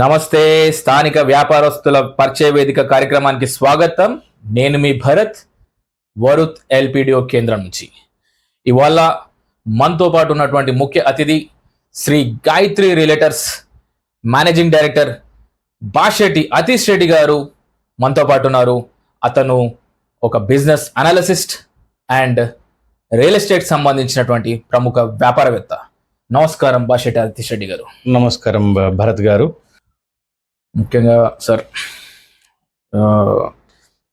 నమస్తే. స్థానిక వ్యాపారస్తుల పరిచయ వేదిక కార్యక్రమానికి స్వాగతం. నేను మీ భరత్, వరుత్ ఎల్పిడిఓ కేంద్రం నుంచి. ఇవాళ మనతో పాటు ఉన్నటువంటి ముఖ్య అతిథి Shri Gayatri realtors managing director Bashetti Atish Reddy గారు మనతో పాటు ఉన్నారు. అతను ఒక business analyst and real estate సంబంధించినటువంటి ప్రముఖ వ్యాపారవేత్త. నమస్కారం బాషెట్టి అతీష్ రెడ్డి గారు. నమస్కారం భరత్ గారు. ముఖ్యంగా సార్,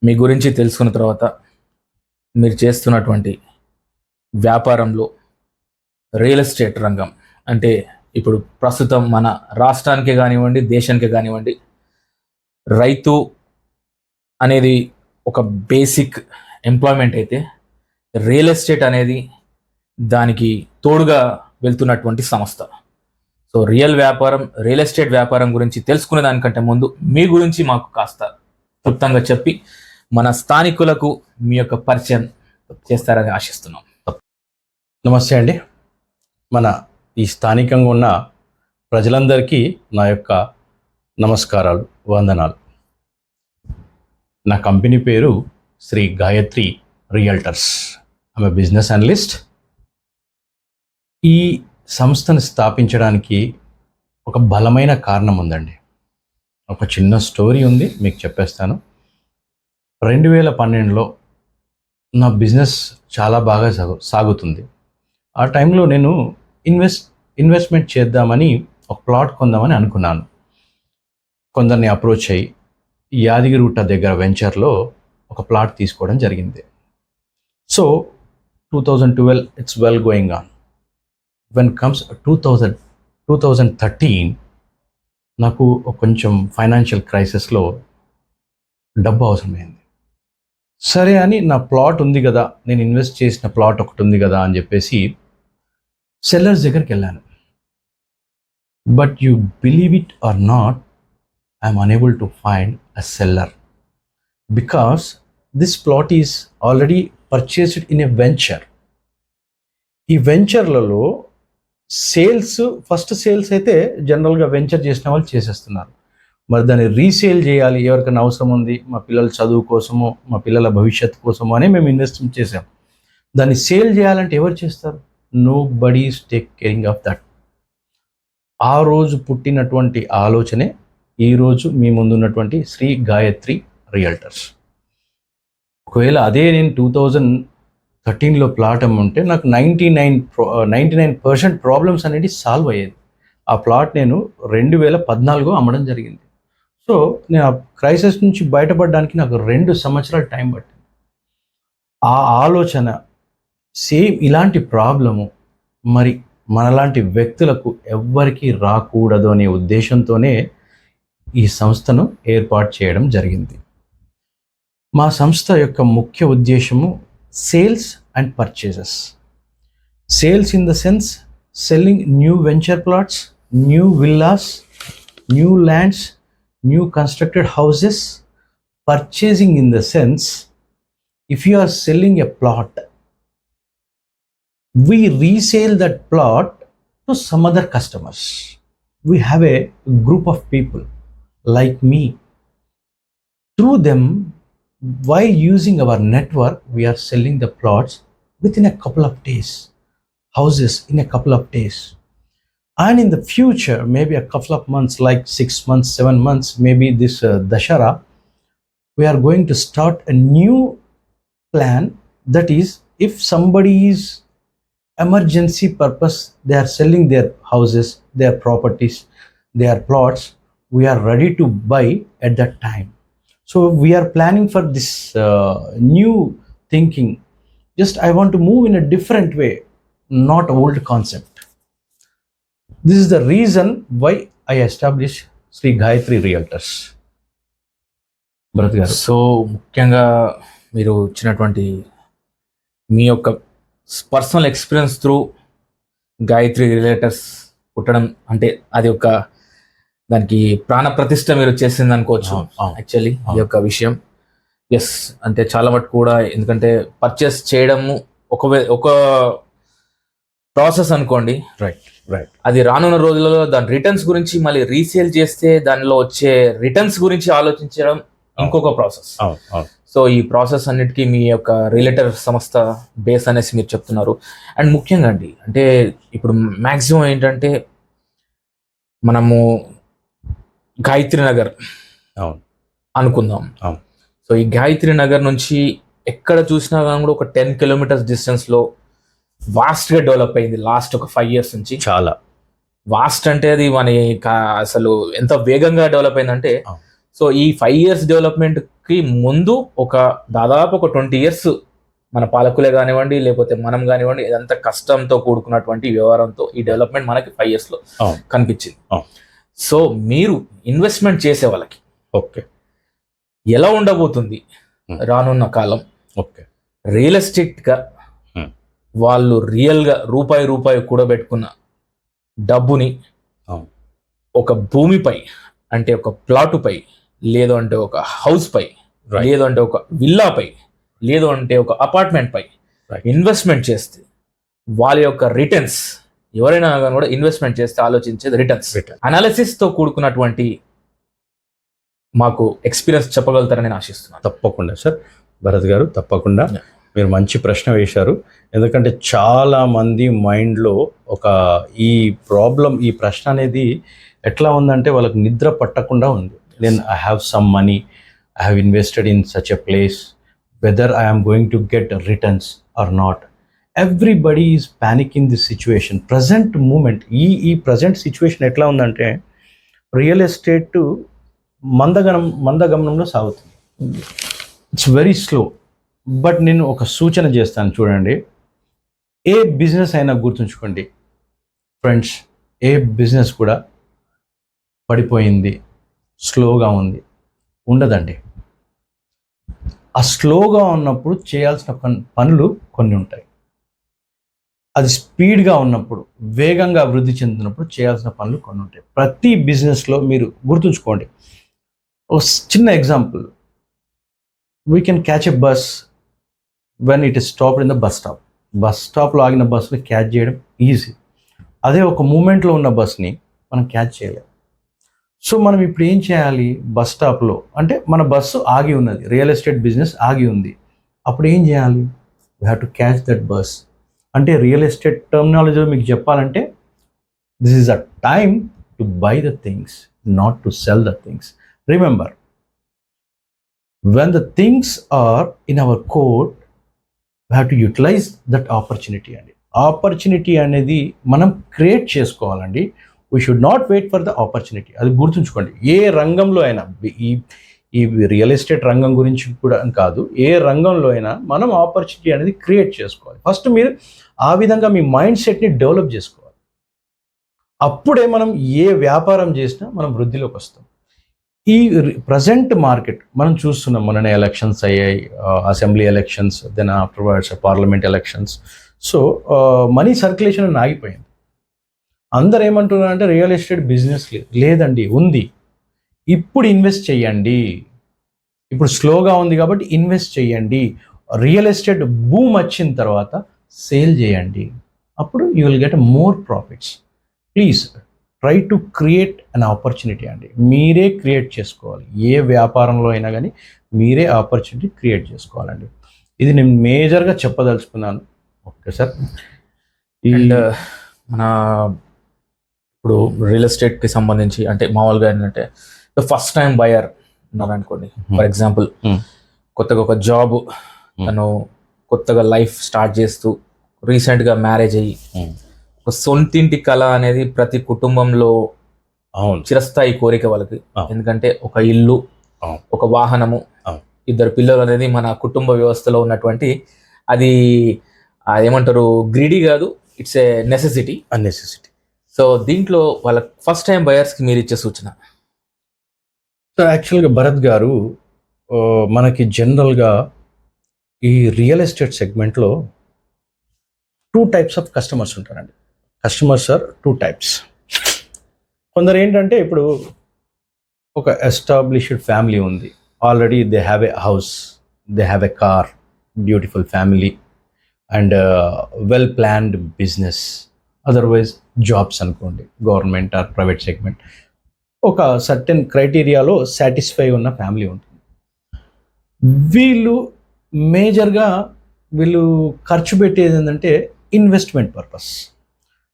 మీ గురించి తెలుసుకున్న తర్వాత మీరు చేస్తున్నటువంటి వ్యాపారంలో రియల్ ఎస్టేట్ రంగం అంటే ఇప్పుడు ప్రస్తుతం మన రాష్ట్రానికి కానివ్వండి, దేశానికి కానివ్వండి, రైతు అనేది ఒక బేసిక్ ఎంప్లాయ్మెంట్ అయితే రియల్ ఎస్టేట్ అనేది దానికి తోడుగా వెళ్తున్నటువంటి సంస్థ. సో రియల్ ఎస్టేట్ వ్యాపారం గురించి తెలుసుకునే దానికంటే ముందు మీ గురించి మాకు కాస్త క్లుప్తంగా చెప్పి మన స్థానికులకు మీ యొక్క పరిచయం చేస్తారని ఆశిస్తున్నాం. నమస్తే అండి. మన ఈ స్థానికంగా ఉన్న ప్రజలందరికీ నా యొక్క నమస్కారాలు, వందనాలు. నా కంపెనీ పేరు శ్రీ గాయత్రి రియల్టర్స్. ఆమె బిజినెస్ అనలిస్ట్. ఈ సంస్థను స్థాపించడానికి ఒక బలమైన కారణం ఉందండి. ఒక చిన్న స్టోరీ ఉంది, మీకు చెప్పేస్తాను. 2012లో నా బిజినెస్ చాలా బాగా సాగుతుంది. ఆ టైంలో నేను ఇన్వెస్ట్మెంట్ చేద్దామని ఒక ప్లాట్ కొందామని అనుకున్నాను. కొందరిని అప్రోచ్ అయ్యి యాదగిరిగుట్ట దగ్గర వెంచర్లో ఒక ప్లాట్ తీసుకోవడం జరిగింది. So 2012 it's well going on. When comes 2013, నాకు కొంచెం ఫైనాన్షియల్ క్రైసిస్లో డబ్బు అవసరమైంది. సరే అని నా ప్లాట్ ఉంది కదా, నేను ఇన్వెస్ట్ చేసిన ప్లాట్ ఒకటి ఉంది కదా అని చెప్పేసి సెల్లర్స్ దగ్గరికి వెళ్ళాను. But you believe it or not, I'm unable to find a seller because this plot is already purchased in a venture. ఈ వెంచర్లలో ఫస్ట్ సేల్స్ అయితే జనరల్గా వెంచర్ చేసిన వాళ్ళు చేసేస్తున్నారు. మరి దాన్ని రీసేల్ చేయాలి, ఎవరికైనా అవసరం ఉంది, మా పిల్లల చదువు కోసమో మా పిల్లల భవిష్యత్తు కోసమో అని మేము ఇన్వెస్ట్మెంట్ చేసాం. దాన్ని సేల్ చేయాలంటే ఎవరు చేస్తారు? Nobody is take caring of that. ఆ రోజు పుట్టినటువంటి ఆలోచనే ఈరోజు మీ ముందున్నటువంటి శ్రీ గాయత్రి రియల్టర్స్. ఒకవేళ అదే నేను 2013లో ప్లాట్ అమ్ముంటే నాకు 99% ప్రాబ్లమ్స్ అనేది సాల్వ్ అయ్యేది. ఆ ప్లాట్ నేను 2014 అమ్మడం జరిగింది. సో నేను ఆ క్రైసిస్ నుంచి బయటపడడానికి నాకు 2 సంవత్సరాలు టైం పట్టింది. ఆ ఆలోచన సేమ్ ఇలాంటి ప్రాబ్లము మరి మనలాంటి వ్యక్తులకు ఎవ్వరికీ రాకూడదు అనే ఉద్దేశంతోనే ఈ సంస్థను ఏర్పాటు చేయడం జరిగింది. మా సంస్థ యొక్క ముఖ్య ఉద్దేశము sales and purchases. Sales in the sense selling new venture plots, new villas, new lands, new constructed houses. Purchasing in the sense, if you are selling a plot, we resell that plot to some other customers. We have a group of people like me. Through them, while using our network, we are selling the plots within a couple of days, houses in a couple of days. And in the future, maybe a couple of months, like 6 months, 7 months, maybe this Dashara, we are going to start a new plan. That is, if somebody is emergency purpose, they are selling their houses, their properties, their plots, we are ready to buy at that time. So we are planning for this new thinking. Just I want to move in a different way, not old concept. This is the reason why I established Sri Gayatri Realtors. Bharat garu. So ముఖ్యంగా మీరు ఇచ్చినటువంటి మీ యొక్క personal experience through Gayatri realtors పుట్టడం అంటే అది ఒక దానికి ప్రాణ ప్రతిష్ట మీరు చేసింది అనుకోవచ్చు. యాక్చువల్లీ ఈ యొక్క విషయం ఎస్ అంటే చాలా మటుకు కూడా, ఎందుకంటే పర్చేస్ చేయడము ఒక ప్రాసెస్ అనుకోండి. రైట్ అది రానున్న రోజులలో దాని రిటర్న్స్ గురించి మళ్ళీ రీసేల్ చేస్తే దానిలో వచ్చే రిటర్న్స్ గురించి ఆలోచించడం ఇంకొక ప్రాసెస్. అవును సో ఈ ప్రాసెస్ అన్నిటికీ మీ యొక్క రిలేటర్ సంస్థ బేస్ అనేసి మీరు చెప్తున్నారు. అండ్ ముఖ్యంగా అండి, అంటే ఇప్పుడు మ్యాక్సిమం ఏంటంటే మనము గాయత్రి నగర్ అవును అనుకుందాం. అవును. సో ఈ గాయత్రి నగర్ నుంచి ఎక్కడ చూసినా కానీ కూడా ఒక 10 కిలోమీటర్స్ డిస్టెన్స్లో వాస్ట్గా డెవలప్ అయింది లాస్ట్ ఒక 5 years నుంచి. చాలా వాస్ట్ అంటే అది మన అసలు ఎంత వేగంగా డెవలప్ అయిందంటే, అవును. సో ఈ 5 years డెవలప్మెంట్కి ముందు దాదాపు ఒక 20 years మన పాలకులే కానివ్వండి, లేకపోతే మనం కానివ్వండి, ఇదంతా కష్టంతో కూడుకున్నటువంటి వ్యవహారంతో ఈ డెవలప్మెంట్ మనకి 5 years లో కనిపించింది. సో మీరు ఇన్వెస్ట్మెంట్ చేసే వాళ్ళకి ఓకే ఎలా ఉండబోతుంది రానున్న కాలం? ఓకే రియల్ ఎస్టేట్గా వాళ్ళు రియల్గా రూపాయి కూడబెట్టుకున్న డబ్బుని ఒక భూమిపై, అంటే ఒక ప్లాటుపై, లేదు అంటే ఒక హౌస్ పై, లేదు అంటే ఒక విల్లాపై, లేదు అంటే ఒక అపార్ట్మెంట్ పై ఇన్వెస్ట్మెంట్ చేస్తే వాళ్ళ యొక్క రిటర్న్స్, ఎవరైనా కానీ కూడా ఇన్వెస్ట్మెంట్ చేస్తే ఆలోచించేది రిటర్న్స్. అనాలిసిస్ తో కూడుకున్నటువంటి మాకు ఎక్స్పీరియన్స్ చెప్పగలుగుతారని నేను ఆశిస్తున్నాను. తప్పకుండా సార్, భరత్ గారు తప్పకుండా మీరు మంచి ప్రశ్న వేశారు. ఎందుకంటే చాలా మంది మైండ్లో ఈ ప్రశ్న అనేది ఎట్లా ఉందంటే వాళ్ళకి నిద్ర పట్టకుండా ఉంది. Then I have some money, I have invested in such a place, whether I am going to get returns or not. Everybody is panic in this situation. Present moment ఈ ప్రజెంట్ సిచ్యువేషన్ ఎట్లా ఉందంటే real estate మందగమనంలో సాగుతుంది. It's very slow. But నేను ఒక సూచన చేస్తాను, చూడండి. ఏ business అయినా గుర్తుంచుకోండి ఫ్రెండ్స్, ఏ బిజినెస్ కూడా పడిపోయింది, స్లోగా ఉండదండి. ఆ స్లోగా ఉన్నప్పుడు చేయాల్సిన పనులు కొన్ని ఉంటాయి. అది స్పీడ్గా ఉన్నప్పుడు, వేగంగా అభివృద్ధి చెందినప్పుడు చేయాల్సిన పనులు కొన్ని ఉంటాయి. ప్రతి బిజినెస్లో మీరు గుర్తుంచుకోండి. ఒక చిన్న example, we can catch a bus when it is stopped in the bus స్టాప్లో ఆగిన బస్సుని క్యాచ్ చేయడం ఈజీ. అదే ఒక మూమెంట్లో ఉన్న బస్ని మనం క్యాచ్ చేయలేం. సో మనం ఇప్పుడు ఏం చేయాలి? బస్ స్టాప్లో, అంటే మన బస్సు ఆగి ఉన్నది, రియల్ ఎస్టేట్ బిజినెస్ ఆగి ఉంది, అప్పుడు ఏం చేయాలి? We have to catch that bus. అంటే రియల్ ఎస్టేట్ టర్మినాలజీలో మీకు చెప్పాలంటే this is a time to buy the things, not to cell the things. Remember, when the things are in our court, we have to utilize that opportunity. అండి opportunity అనేది మనం create చేసుకోవాలండి. We should not wait for the opportunity. అది గుర్తుంచుకోండి. ఏ రంగంలో అయినా, ఈ real estate రంగం గురించి కూడా కాదు, ఏ రంగంలో అయినా మనం ఆపర్చునిటీ అనేది క్రియేట్ చేసుకోవాలి. ఫస్ట్ మీరు ఆ విధంగా మీ మైండ్ సెట్ని డెవలప్ చేసుకోవాలి. అప్పుడే మనం ఏ వ్యాపారం చేసినా మనం వృద్ధిలోకి వస్తాం. ఈ ప్రజెంట్ మార్కెట్ మనం చూస్తున్నాం. మొన్ననే ఎలక్షన్స్ అయ్యాయి, assembly elections, then afterwards parliament elections. So money circulation ఆగిపోయింది. అందరు ఏమంటున్నారంటే రియల్ ఎస్టేట్ బిజినెస్ లేదండి, ఉంది. ఇప్పుడు ఇన్వెస్ట్ చేయండి. ఇప్పుడు స్లోగా ఉంది కాబట్టి ఇన్వెస్ట్ చేయండి. రియల్ ఎస్టేట్ బూమ్ వచ్చిన తర్వాత సేల్ చేయండి. అప్పుడు you will get more profits. Please try to create an opportunity అండి. మీరే క్రియేట్ చేసుకోవాలి. ఏ వ్యాపారంలో అయినా కానీ మీరే ఆపర్చునిటీ క్రియేట్ చేసుకోవాలండి. ఇది నేను మేజర్గా చెప్పదలుచుకున్నాను. Okay sir. అండ్ మన ఇప్పుడు రియల్ ఎస్టేట్కి సంబంధించి అంటే మామూలుగా ఏంటంటే ఫస్ట్ టైం బయర్ ఉన్నారనుకోండి, ఫర్ ఎగ్జాంపుల్ కొత్తగా ఒక జాబ్, తను కొత్తగా లైఫ్ స్టార్ట్ చేస్తూ రీసెంట్గా మ్యారేజ్ అయ్యి ఒక సొంతింటి కళ అనేది ప్రతి కుటుంబంలో చిరస్థాయి కోరిక వాళ్ళకి. ఎందుకంటే ఒక ఇల్లు, ఒక వాహనము, ఇద్దరు పిల్లలు అనేది మన కుటుంబ వ్యవస్థలో ఉన్నటువంటి అది ఏమంటారు, గ్రీడీ కాదు, ఇట్స్ ఏ నెసెసిటీ. సో దీంట్లో వాళ్ళ ఫస్ట్ టైం బయర్స్కి మీరు ఇచ్చే సూచన? సో యాక్చువల్గా భరత్ గారు, మనకి జనరల్గా ఈ రియల్ ఎస్టేట్ సెగ్మెంట్లో 2 types ఆఫ్ కస్టమర్స్ ఉంటారండి. Customers are 2 types. కొందరు ఏంటంటే ఇప్పుడు ఒక ఎస్టాబ్లిష్డ్ ఫ్యామిలీ ఉంది, already they have a house, they have a car, beautiful family. And well planned business, otherwise jobs అనుకోండి, గవర్నమెంట్ ఆర్ ప్రైవేట్ సెగ్మెంట్, ఒక certain క్రైటీరియాలో సాటిస్ఫై ఉన్న ఫ్యామిలీ ఉంటుంది. వీళ్ళు మేజర్గా వీళ్ళు ఖర్చు పెట్టేది ఏంటంటే ఇన్వెస్ట్మెంట్ పర్పస్.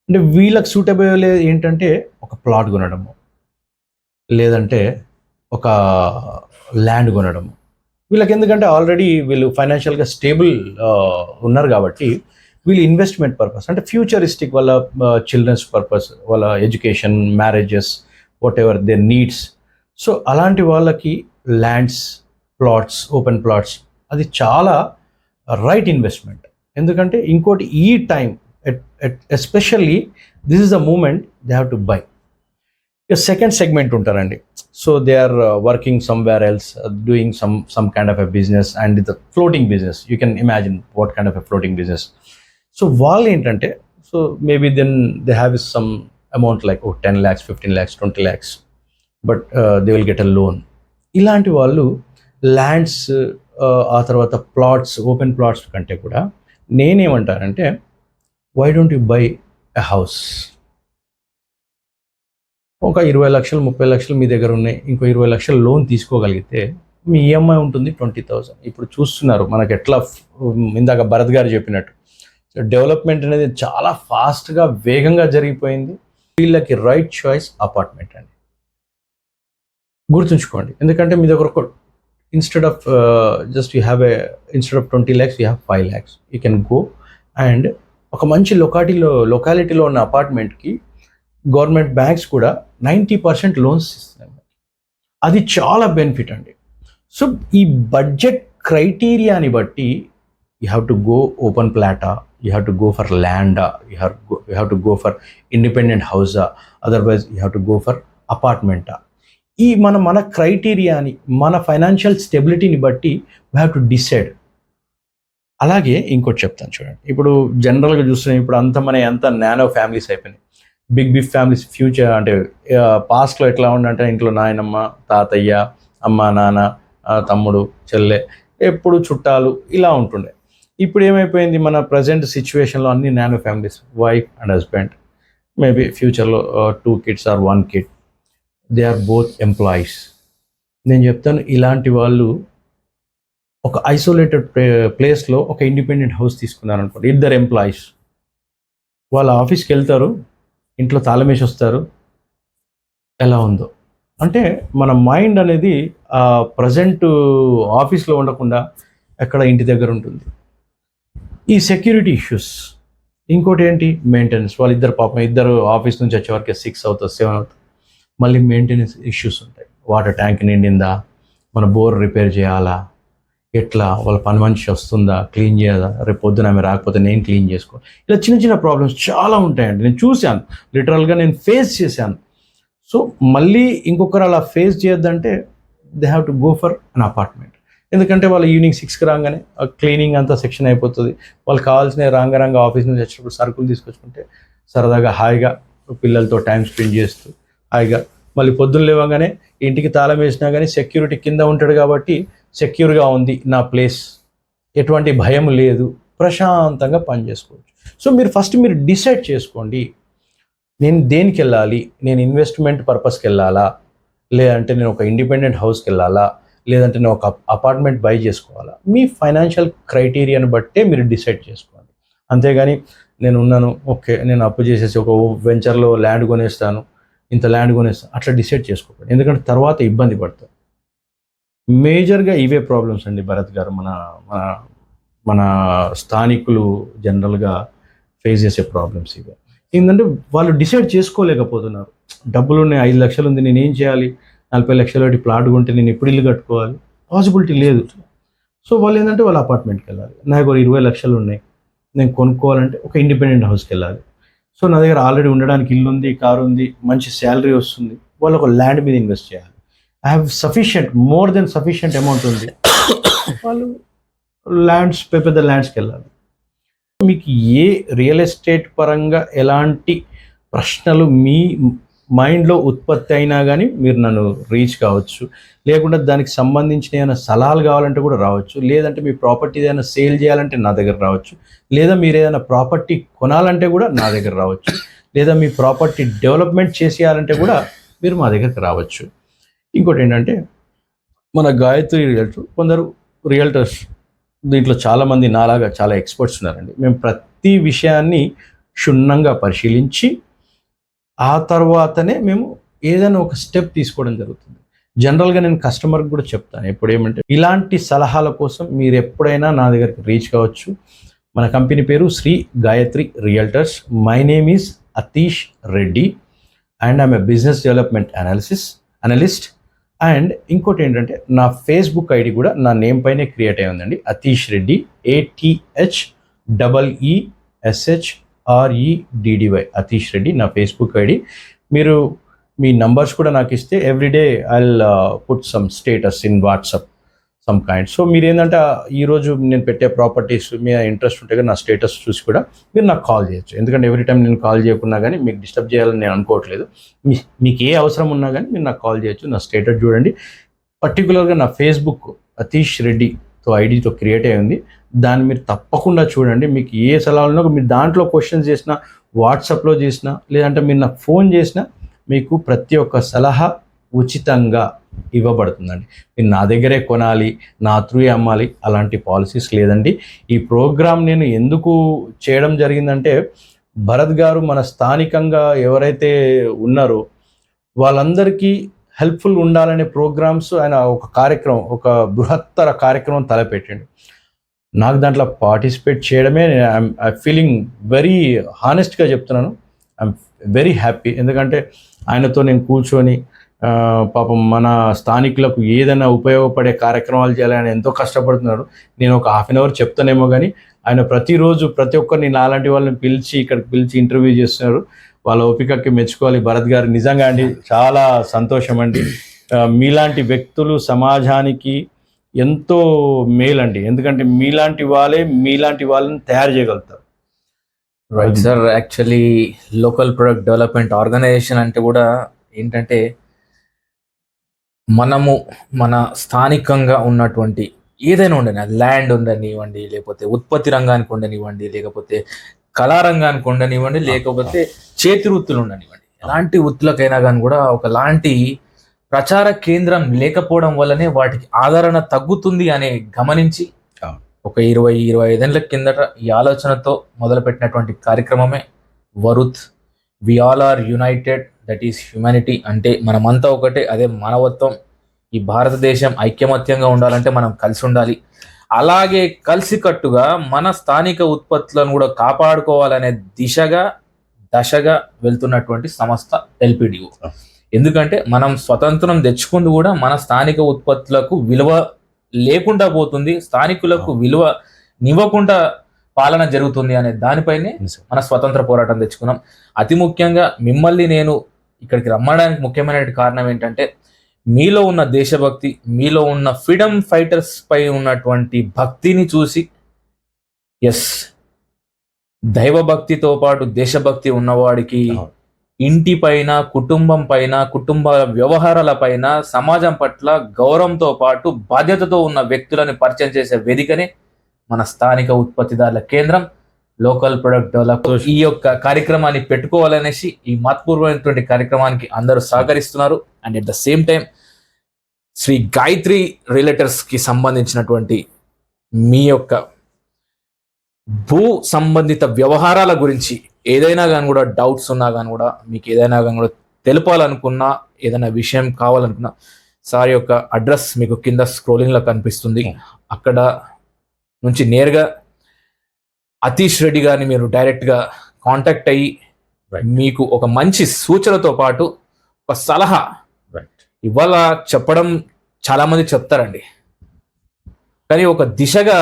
అంటే వీళ్ళకి సూటబుల్ ఏంటంటే ఒక ప్లాట్ కొనడము, లేదంటే ఒక ల్యాండ్ కొనడము. వీళ్ళకి ఎందుకంటే ఆల్రెడీ వీళ్ళు ఫైనాన్షియల్గా స్టేబుల్ ఉన్నారు కాబట్టి వీళ్ళు ఇన్వెస్ట్మెంట్ పర్పస్ అంటే ఫ్యూచరిస్టిక్, వాళ్ళ చిల్డ్రన్స్ పర్పస్, వాళ్ళ education, marriages, what ever they needs. So అలాంటి వాళ్ళకి ల్యాండ్స్, ప్లాట్స్, ఓపెన్ ప్లాట్స్ అది చాలా రైట్ ఇన్వెస్ట్మెంట్. ఎందుకంటే ఇంకోటి ఈ time especially this is the moment they have to buy. ఇక సెకండ్ సెగ్మెంట్ ఉంటారండి. So they are working somewhere else, doing some kind of a business, and the floating business, you can imagine what kind of a floating business. So వాళ్ళు ఏంటంటే, so maybe then they have some amount like 10 lakhs, 15 lakhs, 20 lakhs, but they will get a loan. ఇలాంటి వాళ్ళు lands, ఆ తర్వాత plots, open plots కంటే కూడా నేనేమంటానంటే, why don't you buy a house? ఒక 20 లక్షలు, 30 లక్షలు మీ దగ్గర ఉన్నాయి, ఇంకో 20 లక్షలు లోన్ తీసుకోగలిగితే మీ ఈఎంఐ ఉంటుంది 20,000. ఇప్పుడు చూస్తున్నారు మనకు ఎట్లా, ఇందాక భరత్ గారు చెప్పినట్టు డెవలప్మెంట్ అనేది చాలా ఫాస్ట్గా, వేగంగా జరిగిపోయింది. వీళ్ళకి రైట్ చాయిస్ అపార్ట్మెంట్ అండి, గుర్తుంచుకోండి. ఎందుకంటే మీ దగ్గర ఒక instead of just you have instead of 20 lakhs you have 5 lakhs, you can go and ఒక మంచి లొకాలిటీలో ఉన్న అపార్ట్మెంట్కి గవర్నమెంట్ బ్యాంక్స్ కూడా 90% లోన్స్ ఇస్తున్నాయి. అది చాలా బెనిఫిట్ అండి. సో ఈ బడ్జెట్ క్రైటీరియాని బట్టి you have to go open ప్లాటా, you have to go for ల్యాండా, you have to go for independent హౌసా, otherwise you have to go for అపార్ట్మెంటా. ఈ మన క్రైటీరియాని, మన ఫైనాన్షియల్ స్టెబిలిటీని బట్టి వీ హ్యావ్ టు డిసైడ్. అలాగే ఇంకోటి చెప్తాను చూడండి. ఇప్పుడు జనరల్గా చూస్తున్నాం, ఇప్పుడు అంత నానో ఫ్యామిలీస్ అయిపోయినాయి. బిగ్ ఫ్యామిలీస్ ఫ్యూచర్ అంటే పాస్ట్లో ఎట్లా ఉండంటే ఇంట్లో నాయనమ్మ, తాతయ్య, అమ్మ, నాన్న, తమ్ముడు, చెల్లె, ఎప్పుడు చుట్టాలు ఇలా ఉంటుండే. ఇప్పుడు ఏమైపోయింది, మన ప్రజెంట్ సిచ్యువేషన్లో అన్ని nano families, wife and husband, maybe ఫ్యూచర్లో 2 kids or 1 kid, they are both employees. నేను చెప్తాను, ఇలాంటి వాళ్ళు ఒక ఐసోలేటెడ్ ప్లేస్లో ఒక ఇండిపెండెంట్ హౌస్ తీసుకున్నారు అనుకోండి, 2 ఎంప్లాయీస్, వాళ్ళ ఆఫీస్కి వెళ్తారు, ఇంట్లో తాళమేసి వస్తారు. ఎలా ఉందో అంటే మన మైండ్ అనేది ప్రజెంట్ ఆఫీస్లో ఉండకుండా ఎక్కడ ఇంటి దగ్గర ఉంటుంది. ఈ సెక్యూరిటీ ఇష్యూస్, ఇంకోటి ఏంటి మెయింటెనెన్స్, వాళ్ళిద్దరు పాపం ఇద్దరు ఆఫీస్ నుంచి వచ్చేవరకు 6 అవుతుంది, 7 అవుతుంది. మళ్ళీ మెయింటెనెన్స్ ఇష్యూస్ ఉంటాయి. వాటర్ ట్యాంక్ నిండిందా, మన బోర్ రిపేర్ చేయాలా, ఎట్లా, వాళ్ళ పని మనిషి వస్తుందా, క్లీన్ చేయాలా, రేపు పొద్దున ఆమె రాకపోతే నేను క్లీన్ చేసుకోవాలి. ఇలా చిన్న ప్రాబ్లమ్స్ చాలా ఉంటాయండి. నేను చూశాను, లిటరల్గా నేను ఫేస్ చేశాను. సో మళ్ళీ ఇంకొకరు అలా ఫేస్ చేయొద్దంటే they have to go for an apartment. ఎందుకంటే వాళ్ళు ఈవినింగ్ 6కి రాగానే క్లీనింగ్ అంతా సెక్షన్ అయిపోతుంది. వాళ్ళు కావాల్సిన రాంగ ఆఫీస్ నుంచి వచ్చినప్పుడు సరుకులు తీసుకొచ్చుకుంటే సరదాగా హాయిగా పిల్లలతో టైం స్పెండ్ చేస్తూ హాయిగా మళ్ళీ పొద్దున్న లేవగానే ఇంటికి తాళం వేసినా కానీ సెక్యూరిటీ కింద ఉంటాడు కాబట్టి సెక్యూర్గా ఉంది నా ప్లేస్, ఎటువంటి భయం లేదు, ప్రశాంతంగా పని చేసుకోవచ్చు. సో మీరు డిసైడ్ చేసుకోండి, నేను దేనికి వెళ్ళాలి, నేను ఇన్వెస్ట్మెంట్ పర్పస్కి వెళ్ళాలా, లేదంటే నేను ఒక ఇండిపెండెంట్ హౌస్కి వెళ్ళాలా, లేదంటే నేను ఒక అపార్ట్మెంట్ బై చేసుకోవాలా. మీ ఫైనాన్షియల్ క్రైటీరియాని బట్టే మీరు డిసైడ్ చేసుకోండి. అంతేగాని నేను ఉన్నాను, ఓకే నేను అప్పు చేసేసి ఒక వెంచర్లో ల్యాండ్ కొనేస్తాను, ఇంత ల్యాండ్ కొనేస్తాను, అట్లా డిసైడ్ చేసుకోకండి. ఎందుకంటే తర్వాత ఇబ్బంది పడతారు. మేజర్గా ఇవే ప్రాబ్లమ్స్ అండి భరత్ గారు, మన మన మన స్థానికులు జనరల్గా ఫేస్ చేసే ప్రాబ్లమ్స్ ఇవే. ఏంటంటే వాళ్ళు డిసైడ్ చేసుకోలేకపోతున్నారు. డబ్బులు ఉన్నాయి, 5 లక్షలు ఉంది, నేను ఏం చేయాలి, 40 లక్షలు పెట్టి ప్లాట్ కొంటే నేను ఎప్పుడు ఇల్లు కట్టుకోవాలి, పాసిబిలిటీ లేదు. సో వాళ్ళు ఏంటంటే వాళ్ళ అపార్ట్మెంట్కి వెళ్ళాలి. నాకు 20 లక్షలు ఉన్నాయి, నేను కొనుక్కోవాలంటే ఒక ఇండిపెండెంట్ హౌస్కి వెళ్ళాలి. సో నా దగ్గర ఆల్రెడీ ఉండడానికి ఇల్లు ఉంది, కారు ఉంది, మంచి శాలరీ వస్తుంది, వాళ్ళు ఒక ల్యాండ్ మీద ఇన్వెస్ట్ చేయాలి. I have more than sufficient amount ఉంది, వాళ్ళు పెద్ద ల్యాండ్స్కి వెళ్ళాలి. మీకు ఏ రియల్ ఎస్టేట్ పరంగా ఎలాంటి ప్రశ్నలు మీ మైండ్లో ఉత్పత్తి అయినా కానీ మీరు నన్ను రీచ్ కావచ్చు, లేకుంటే దానికి సంబంధించిన ఏమైనా సలహాలు కావాలంటే కూడా రావచ్చు, లేదంటే మీ ప్రాపర్టీ ఏదైనా సేల్ చేయాలంటే నా దగ్గర రావచ్చు, లేదా మీరు ఏదైనా ప్రాపర్టీ కొనాలంటే కూడా నా దగ్గర రావచ్చు, లేదా మీ ప్రాపర్టీ డెవలప్మెంట్ చేసేయాలంటే కూడా మీరు మా దగ్గరికి రావచ్చు. ఇంకోటి ఏంటంటే మన గాయత్రి రియల్టర్, కొందరు రియల్టర్స్ దీంట్లో చాలామంది నాలాగా చాలా ఎక్స్పర్ట్స్ ఉన్నారండి. మేము ప్రతి విషయాన్ని క్షుణ్ణంగా పరిశీలించి ఆ తర్వాతనే మేము ఏదైనా ఒక స్టెప్ తీసుకోవడం జరుగుతుంది. జనరల్గా నేను కస్టమర్కి కూడా చెప్తాను ఎప్పుడు ఏమంటే, ఇలాంటి సలహాల కోసం మీరు ఎప్పుడైనా నా దగ్గరికి రీచ్ కావచ్చు. మన కంపెనీ పేరు Shri Gayatri realtors. My name is Atish Reddy and I'm a business development analyst. And ఇంకోటి ఏంటంటే నా ఫేస్బుక్ ఐడి కూడా నా నేమ్ పైనే క్రియేట్ అయి ఉందండి, అతీష్ రెడ్డి, ATHEESHREDDY, అతీష్ రెడ్డి నా ఫేస్బుక్ ఐడి. మీరు మీ నంబర్స్ కూడా నాకు ఇస్తే everyday I'll put some status in WhatsApp some kind. So మీరు ఏంటంటే ఈరోజు నేను పెట్టే ప్రాపర్టీస్ మీద ఇంట్రెస్ట్ ఉంటే కానీ నా స్టేటస్ చూసి కూడా మీరు నాకు కాల్ చేయొచ్చు. ఎందుకంటే ఎవ్రీ టైం నేను కాల్ చేయకున్నా కానీ మీకు డిస్టర్బ్ చేయాలని నేను అనుకోవట్లేదు. మీకు ఏ అవసరం ఉన్నా కానీ మీరు నాకు కాల్ చేయొచ్చు. నా స్టేటస్ చూడండి. పర్టికులర్గా నా ఫేస్బుక్ అతీష్ రెడ్డితో ఐడితో క్రియేట్ అయి ఉంది. దాన్ని మీరు తప్పకుండా చూడండి. మీకు ఏ సలహాలు మీరు దాంట్లో క్వశ్చన్స్ చేసినా, వాట్సాప్లో చేసినా, లేదంటే మీరు నాకు ఫోన్ చేసినా మీకు ప్రతి ఒక్క సలహా ఉచితంగా ఇవ్వబడుతుందండి. మీరు నా దగ్గరే కొనాలి, నా త్రూ అమ్మాలి అలాంటి పాలసీస్ లేదండి. ఈ ప్రోగ్రామ్ నేను ఎందుకు చేయడం జరిగిందంటే, భరత్ గారు మన స్థానికంగా ఎవరైతే ఉన్నారో వాళ్ళందరికీ హెల్ప్ఫుల్ ఉండాలనే ప్రోగ్రామ్స్ ఆయన ఒక కార్యక్రమం, ఒక బృహత్తర కార్యక్రమం తలపెట్టిండు. నాకు దాంట్లో పార్టిసిపేట్ చేయడమే ఐ ఫీలింగ్ వెరీ హానెస్ట్గా చెప్తున్నాను, ఐఎమ్ వెరీ హ్యాపీ. ఎందుకంటే ఆయనతో నేను కూర్చొని పాపం మన స్థానికులకు ఏదైనా ఉపయోగపడే కార్యక్రమాలు చేయాలని ఆయన ఎంతో కష్టపడుతున్నాడు. నేను ఒక హాఫ్ అన్ అవర్ చెప్తానేమో కానీ ఆయన ప్రతిరోజు ప్రతి ఒక్కరిని నాలాంటి వాళ్ళని పిలిచి ఇక్కడికి పిలిచి ఇంటర్వ్యూ చేస్తున్నారు. వాళ్ళ ఓపికకి మెచ్చుకోవాలి భరత్ గారు. నిజంగా అండి చాలా సంతోషం అండి. మీలాంటి వ్యక్తులు సమాజానికి ఎంతో మేలండి. ఎందుకంటే మీలాంటి వాళ్ళని తయారు చేయగలుగుతారు. Right sir. Actually local product development organization అంటే కూడా ఏంటంటే, మనము మన స్థానికంగా ఉన్నటువంటి ఏదైనా ఉండని, అది ల్యాండ్ ఉండనివ్వండి, లేకపోతే ఉత్పత్తి రంగానికి ఉండనివ్వండి, లేకపోతే కళారంగానికి ఉండనివ్వండి, లేకపోతే చేతి వృత్తులు ఉండనివ్వండి, ఎలాంటి వృత్తులకైనా కానీ కూడా ఒకలాంటి ప్రచార కేంద్రం లేకపోవడం వల్లనే వాటికి ఆదరణ తగ్గుతుంది అనే గమనించి ఒక 20-25 ఏళ్ల కిందట ఈ ఆలోచనతో మొదలుపెట్టినటువంటి కార్యక్రమమే వరుత్. We all are united, that is humanity. అంటే మనమంతా ఒకటే, అదే మానవత్వం. ఈ భారతదేశం ఐక్యమత్యంగా ఉండాలంటే మనం కలిసి ఉండాలి. అలాగే కలిసికట్టుగా మన స్థానిక ఉత్పత్తులను కూడా కాపాడుకోవాలనే దశగా వెళ్తున్నటువంటి సంస్థ ఎల్పిడిఓ. ఎందుకంటే మనం స్వతంత్రం తెచ్చుకుంది కూడా మన స్థానిక ఉత్పత్తులకు విలువ లేకుండా పోతుంది, స్థానికులకు విలువ నివ్వకుండా పాలన జరుగుతుంది అనే దానిపైనే మన స్వతంత్ర పోరాటం తెచ్చుకున్నాం. అతి ముఖ్యంగా మిమ్మల్ని నేను ఇక్కడికి రమ్మడానికి ముఖ్యమైన కారణం ఏంటంటే, మీలో ఉన్న దేశభక్తి, మీలో ఉన్న ఫ్రీడమ్ ఫైటర్స్ పై ఉన్నటువంటి భక్తిని చూసి, ఎస్, దైవభక్తితో పాటు దేశభక్తి ఉన్నవాడికి ఇంటి పైన, కుటుంబం పైన, కుటుంబ వ్యవహారాల పైన, సమాజం పట్ల గౌరవంతో పాటు బాధ్యతతో ఉన్న వ్యక్తులను పరిచయం చేసే వేదికనే మన స్థానిక ఉత్పత్తిదారుల కేంద్రం లోకల్ ప్రొడక్ట్ డెవలప్మెంట్. ఈ యొక్క కార్యక్రమాన్ని పెట్టుకోవాలనేసి ఈ మహత్పూర్వమైనటువంటి కార్యక్రమానికి అందరూ సహకరిస్తున్నారు. And at the same time Shri Gayatri realtors కి సంబంధించినటువంటి మీ యొక్క భూ సంబంధిత వ్యవహారాల గురించి ఏదైనా కానీ కూడా డౌట్స్ ఉన్నా కానీ కూడా, మీకు ఏదైనా కానీ కూడా తెలపాలనుకున్నా, ఏదైనా విషయం కావాలనుకున్నా, సార్ యొక్క అడ్రస్ మీకు కింద స్క్రోలింగ్లో కనిపిస్తుంది. అక్కడ నుంచి నేరుగా అతీష్ రెడ్డి గారిని మీరు డైరెక్ట్గా కాంటాక్ట్ అయ్యి మీకు ఒక మంచి సూచనతో పాటు ఒక సలహా ఇవాళ చెప్పడం చాలామంది చెప్తారండి, కానీ ఒక దిశగా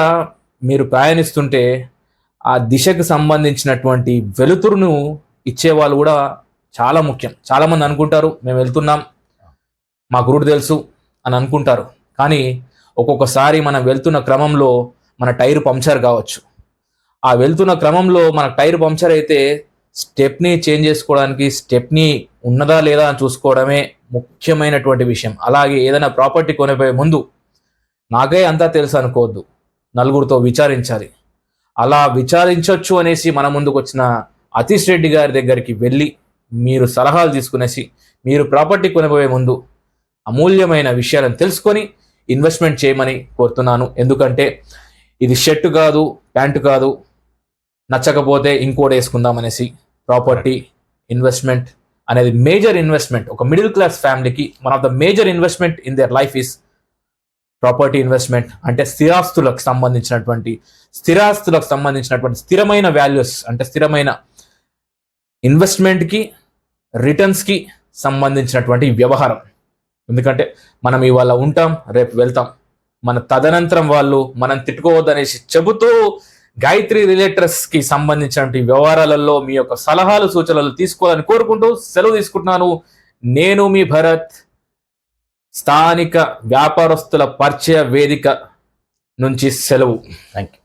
మీరు ప్రయాణిస్తుంటే ఆ దిశకు సంబంధించినటువంటి వెలుతురును ఇచ్చేవాళ్ళు కూడా చాలా ముఖ్యం. చాలామంది అనుకుంటారు మేము వెళ్తున్నాం, మాకు రూట్ తెలుసు అని అనుకుంటారు, కానీ ఒక్కొక్కసారి మనం వెళ్తున్న క్రమంలో మన టైర్ పంక్చర్ కావచ్చు. ఆ వెళ్తున్న క్రమంలో మన టైర్ పంక్చర్ అయితే స్టెప్ని చేంజ్ చేసుకోవడానికి, స్టెప్ని ఉన్నదా లేదా అని చూసుకోవడమే ముఖ్యమైనటువంటి విషయం. అలాగే ఏదైనా ప్రాపర్టీ కొనిపోయే ముందు నాకే అంతా తెలుసు అనుకోవద్దు, నలుగురితో విచారించాలి. అలా విచారించవచ్చు అనేసి మన ముందుకు వచ్చిన అతీష్ రెడ్డి గారి దగ్గరికి వెళ్ళి మీరు సలహాలు తీసుకునేసి మీరు ప్రాపర్టీ కొనిపోయే ముందు అమూల్యమైన విషయాలను తెలుసుకొని ఇన్వెస్ట్మెంట్ చేయమని కోరుతున్నాను. ఎందుకంటే ఇది షర్ట్ కాదు, ప్యాంటు కాదు, నచ్చకపోతే ఇంకోటి వేసుకుందాం అనేసి. ప్రాపర్టీ ఇన్వెస్ట్మెంట్ అనేది మేజర్ ఇన్వెస్ట్మెంట్. ఒక మిడిల్ క్లాస్ ఫ్యామిలీకి one of the major investment in their life is property investment. అంటే స్థిరాస్తులకు సంబంధించినటువంటి స్థిరమైన వాల్యూస్, అంటే స్థిరమైన ఇన్వెస్ట్మెంట్కి రిటర్న్స్కి సంబంధించినటువంటి వ్యవహారం. ఎందుకంటే మనం ఇవాళ ఉంటాం, రేపు వెళ్తాం. మన తదనంతరం వాళ్ళు మనం తిట్టుకోవద్దనేసి చెబుతూ గాయత్రి రియల్టర్స్కి సంబంధించినటువంటి వ్యవహారాలలో మీ యొక్క సలహాలు సూచనలు తీసుకోవాలని కోరుకుంటూ సెలవు తీసుకుంటున్నాను. నేను మీ భరత్, స్థానిక వ్యాపారస్తుల పరిచయ వేదిక నుంచి సెలవు. Thank you.